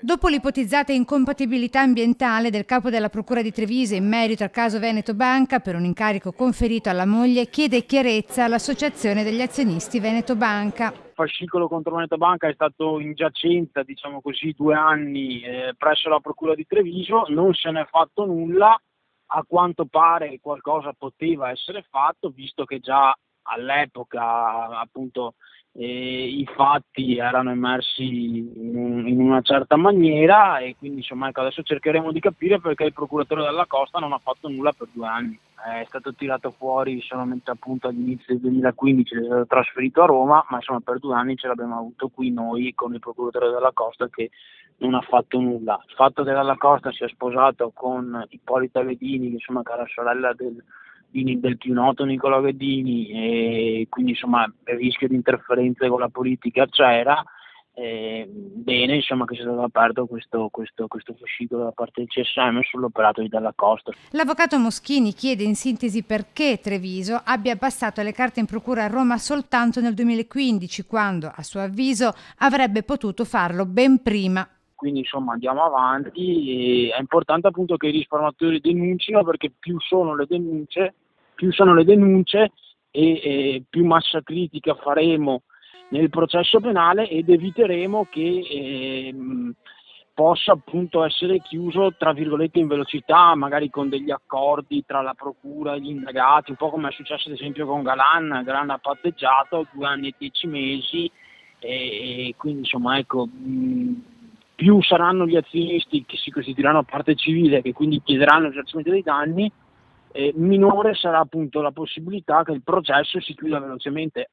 Dopo l'ipotizzata incompatibilità ambientale del capo della Procura di Treviso in merito al caso Veneto Banca per un incarico conferito alla moglie, chiede chiarezza all'Associazione degli azionisti Veneto Banca. Il fascicolo contro Veneto Banca è stato in giacenza, diciamo così, 2 anni presso la Procura di Treviso, non se ne è fatto nulla. A quanto pare qualcosa poteva essere fatto, visto che già all'epoca appunto i fatti erano emersi in una certa maniera, e quindi insomma ecco, adesso cercheremo di capire perché il procuratore Dalla Costa non ha fatto nulla per 2 anni. È stato tirato fuori solamente appunto all'inizio del 2015, è stato trasferito a Roma, ma insomma per 2 anni ce l'abbiamo avuto qui noi con il procuratore Dalla Costa che non ha fatto nulla. Il fatto che Dalla Costa sia sposato con Ippolita Ghedini, che insomma che era sorella del più noto Nicolò Ghedini, e quindi insomma il rischio di interferenze con la politica c'era. Bene insomma che sia stato aperto questo fascicolo da parte del CSM sull'operato di Dalla Costa. L'avvocato Moschini chiede in sintesi perché Treviso abbia abbassato le carte in procura a Roma soltanto nel 2015, quando a suo avviso avrebbe potuto farlo ben prima. Quindi insomma andiamo avanti, e è importante appunto che i risparmiatori denuncino, perché più sono le denunce e più massa critica faremo nel processo penale ed eviteremo che possa appunto essere chiuso tra virgolette in velocità, magari con degli accordi tra la procura e gli indagati, un po' come è successo ad esempio con Galan ha patteggiato 2 anni e 10 mesi, e quindi insomma ecco, più saranno gli azionisti che si costituiranno parte civile, che quindi chiederanno il risarcimento dei danni, minore sarà appunto la possibilità che il processo si chiuda velocemente.